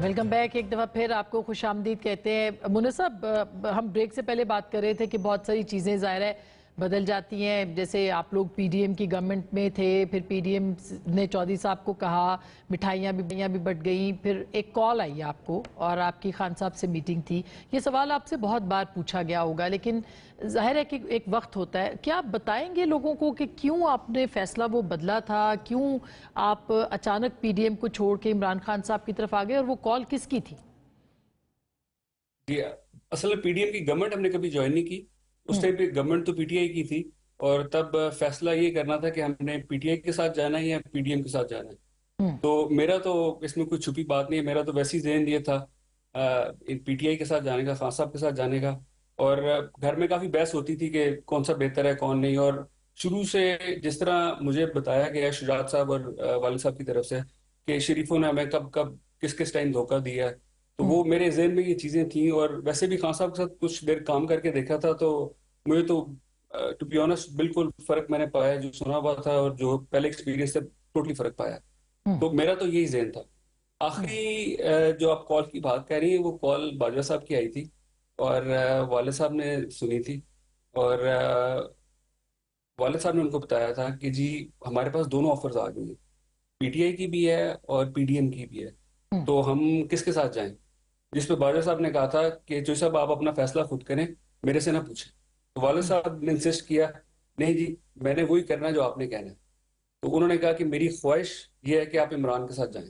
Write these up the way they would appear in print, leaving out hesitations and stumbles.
Welcome back. एक दफ़ा फिर आपको खुश आमदीद कहते हैं। मुन्ना साहब, हम ब्रेक से पहले बात कर रहे थे कि बहुत सारी चीज़ें ज़ाहिर है बदल जाती हैं। जैसे आप लोग पीडीएम की गवर्नमेंट में थे, फिर पीडीएम ने चौधरी साहब को कहा, मिठाइयाँ भी बट गई, फिर एक कॉल आई आपको और आपकी खान साहब से मीटिंग थी। ये सवाल आपसे बहुत बार पूछा गया होगा, लेकिन जाहिर है कि एक वक्त होता है। क्या आप बताएंगे लोगों को कि क्यों आपने फैसला वो बदला था, क्यों आप अचानक पीडीएम को छोड़ के इमरान खान साहब की तरफ आ गए, और वो कॉल किसकी थी? जी, असल में पीडीएम की गवर्नमेंट हमने कभी ज्वाइन नहीं की। उस टाइम पे गवर्नमेंट तो पीटीआई की थी और तब फैसला ये करना था कि हमने पीटीआई के साथ जाना है या पीडीएम के साथ जाना है। हम्म। तो मेरा तो इसमें कोई छुपी बात नहीं है, मेरा तो वैसे ही ज़हन ये था पीटीआई के साथ जाने का, खान साहब के साथ जाने का। और घर में काफ़ी बहस होती थी कि कौन सा बेहतर है कौन नहीं। और शुरू से जिस तरह मुझे बताया गया शुजात साहब और वालिद साहब की तरफ से कि शरीफों ने हमें कब कब किस किस टाइम धोखा दिया है, तो हम्म। वो मेरे जहन में ये चीज़ें थी। और वैसे भी खान साहब के साथ कुछ देर काम करके देखा था, तो मुझे तो टू बी ऑनेस्ट बिल्कुल फ़र्क मैंने पाया, जो सुना हुआ था और जो पहले एक्सपीरियंस से टोटली फ़र्क पाया। हम्म। तो मेरा तो यही ज़हन था। हम्म। आखिरी जो आप कॉल की बात कर रही हैं, वो कॉल बाजवा साहब की आई थी और वालिद साहब ने सुनी थी। और वालिद साहब ने उनको बताया था कि जी हमारे पास दोनों ऑफर्स आ गई हैं, पीटीआई की भी है और पीडीएम की भी है, हम्म। तो हम किसके साथ जाएं। जिस पे बाजवा साहब ने कहा था कि जो साहब आप अपना फैसला खुद करें, मेरे से ना पूछें। तो वालिद हम्म। साहब ने इंसिस्ट किया, नहीं जी मैंने वही करना है जो आपने कहना है। तो उन्होंने कहा कि मेरी ख्वाहिश ये है कि आप इमरान के साथ जाएं।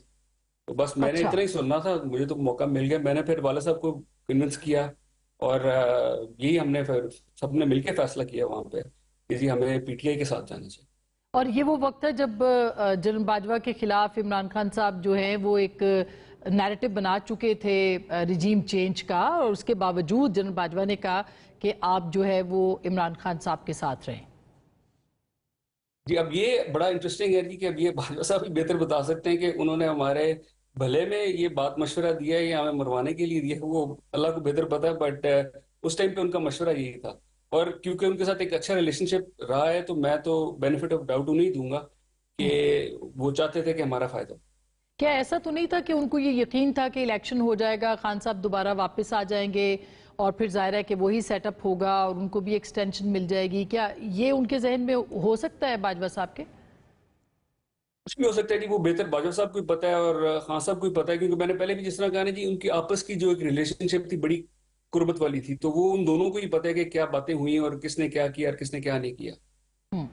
तो बस मैंने अच्छा। इतना ही सुनना था, मुझे तो मौका मिल गया। मैंने फिर वाला साहब को कन्विंस किया और यही हमने फिर सबने मिलकर फैसला किया वहां पे कि जी हमें पीटीआई के साथ जाना चाहिए। और ये वो वक्त है जब जनरल बाजवा के खिलाफ इमरान खान साहब जो हैं वो एक नैरेटिव बना चुके थे रिजीम चेंज का, और उसके बावजूद जनरल बाजवा ने कहा कि आप जो है वो इमरान खान साहब के साथ रहें। जी, अब ये बड़ा इंटरेस्टिंग है जी कि अब ये बाजवा साहब ही बेहतर बता सकते हैं कि उन्होंने हमारे भले में ये बात मशवरा दिया है या हमें मरवाने के लिए दिया है, वो अल्लाह को बेहतर पता है। बट उस टाइम पे उनका मशवरा यही था। और क्योंकि उनके साथ एक अच्छा रिलेशनशिप रहा है, तो मैं तो बेनिफिट ऑफ डाउट उन्हें ही दूंगा हम्म। कि वो चाहते थे कि हमारा फायदा। क्या ऐसा तो नहीं था कि उनको ये यकीन था कि इलेक्शन हो जाएगा, खान साहब दोबारा वापस आ जाएंगे और फिर जाहिर है कि वही सेटअप होगा और उनको भी एक्सटेंशन मिल जाएगी? क्या ये उनके जहन में हो सकता है बाजवा साहब के? कुछ भी हो सकता है कि वो बेहतर बाजवा साहब को ही पता है और खान साहब को ही पता है, क्योंकि मैंने पहले भी जिस तरह कहा ना जी, उनकी आपस की जो एक रिलेशनशिप थी बड़ी कुर्बत वाली थी, तो वो उन दोनों को ही पता है कि क्या बातें हुई और किसने क्या किया और किसने क्या नहीं किया। हम्म।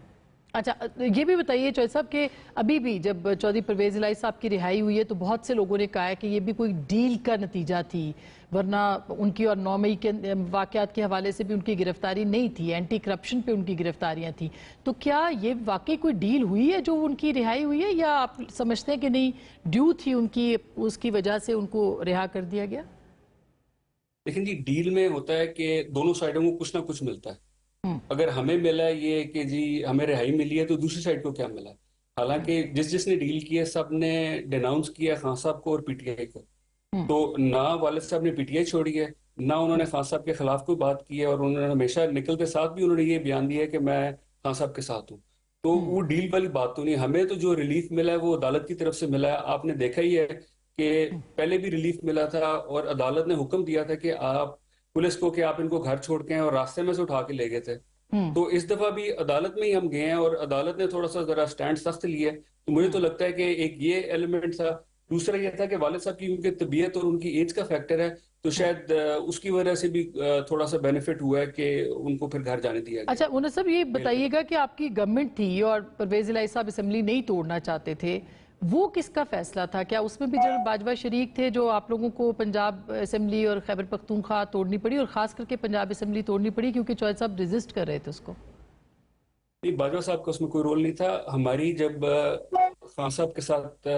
अच्छा, ये भी बताइए चौधरी साहब कि अभी भी जब चौधरी परवेज इलाही साहब की रिहाई हुई है तो बहुत से लोगों ने कहा है कि ये भी कोई डील का नतीजा थी, वरना उनकी और 9 मई के वाकयात के हवाले से भी उनकी गिरफ्तारी नहीं थी, एंटी करप्शन पे उनकी गिरफ्तारियां थी। तो क्या ये वाकई कोई डील हुई है जो उनकी रिहाई हुई है, या आप समझते हैं कि नहीं, ड्यू थी उनकी, उसकी वजह से उनको रिहा कर दिया गया? लेकिन जी डील में होता है कि दोनों साइडों को कुछ ना कुछ मिलता है। हम्म। अगर हमें मिला है ये कि जी हमें रिहाई मिली है, तो दूसरी साइड को क्या मिला है? हालांकि जिस जिसने डील की है सब ने डिनाउंस किया खान साहब को और पीटीआई को। हम्म। तो ना वालिद साहब ने पीटीआई छोड़ी है, ना उन्होंने खान साहब के खिलाफ कोई बात की है, और उन्होंने हमेशा निकलते साथ भी उन्होंने ये बयान दिया है कि मैं खान साहब के साथ हूँ। तो हम्म। वो डील वाली बात तो नहीं। हमें तो जो रिलीफ मिला है वो अदालत की तरफ से मिला है। आपने देखा ही है कि पहले भी रिलीफ मिला था और अदालत ने हुक्म दिया था कि आप पुलिस को कि आप इनको घर छोड़ के आएं, और रास्ते में से उठा के ले गए थे। हम्म। तो इस दफा भी अदालत में ही हम गए हैं और अदालत ने थोड़ा सा जरा स्टैंड सख्त लिया है। तो मुझे तो हम्म। लगता है कि एक ये एलिमेंट था। दूसरा ये था कि वालिद साहब की उनकी तबीयत और उनकी एज का फैक्टर है, तो हम्म। शायद उसकी वजह से भी थोड़ा सा बेनिफिट हुआ है कि उनको फिर घर जाने दिया गया अच्छा मुन्ना साहब, ये बेल के बाद। बताइएगा कि आपकी गवर्नमेंट थी और परवेज इलाही साहब असेंबली नहीं तोड़ना चाहते थे, वो किसका फैसला था? क्या उसमें भी जनरल बाजवा शरीक थे, जो आप लोगों को पंजाब असेंबली और खैबर पख्तूनख्वा तोड़नी पड़ी, और खास करके पंजाब असेंबली तोड़नी पड़ी क्योंकि चौधरी साहब रेजिस्ट कर रहे थे उसको? नहीं, बाजवा साहब का उसमें कोई रोल नहीं था। हमारी जब खान साहब के साथ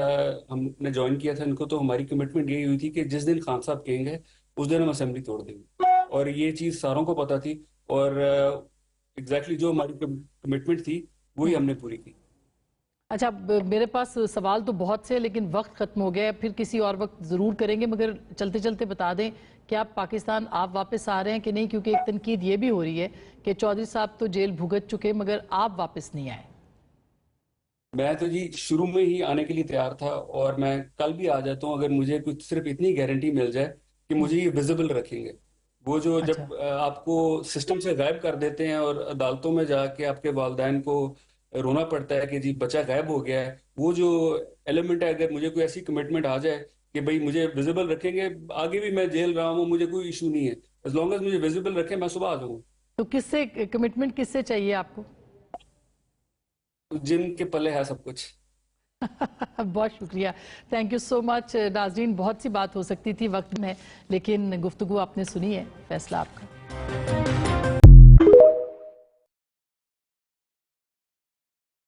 हमने ज्वाइन किया था इनको, तो हमारी कमिटमेंट यही हुई थी कि जिस दिन खान साहब कहेंगे उस दिन हम असेंबली तोड़ देंगे, और ये चीज़ सारों को पता थी। और एग्जैक्टली जो हमारी कमिटमेंट थी वही हमने पूरी की। अच्छा, मेरे पास सवाल तो बहुत से, लेकिन वक्त खत्म हो गया है, फिर किसी और वक्त ज़रूर करेंगे, मगर चलते चलते बता दें कि आप पाकिस्तान आप वापस आ रहे हैं कि नहीं, क्योंकि एक तनकीद ये भी हो रही है कि चौधरी साहब तो जेल भुगत चुके मगर आप वापस नहीं आए। मैं तो जी शुरू में ही आने के लिए तैयार था, और मैं कल भी आ जाता हूँ अगर मुझे कुछ सिर्फ इतनी गारंटी मिल जाए कि मुझे ये विजिबल रखेंगे। वो जो अच्छा। जब आपको सिस्टम से गायब कर देते हैं और अदालतों में जाके आपके वालिदैन को रोना पड़ता है कि जी बच्चा गायब हो गया है, वो जो एलिमेंट है, अगर मुझे कोई ऐसी कमिटमेंट आ जाए कि भाई मुझे विजिबल रखेंगे, आगे भी मैं जेल रहा हूँ, मुझे कोई इशू नहीं है, एज लॉन्ग एज मुझे विजिबल रखें मैं सुबह आ जाऊंगा। तो किससे कमिटमेंट किससे चाहिए आपको? जिनके पल्ले है सब कुछ। बहुत शुक्रिया। थैंक यू सो मच नाजरीन। बहुत सी बात हो सकती थी वक्त में, लेकिन गुफ्तगू आपने सुनी है, फैसला आपका।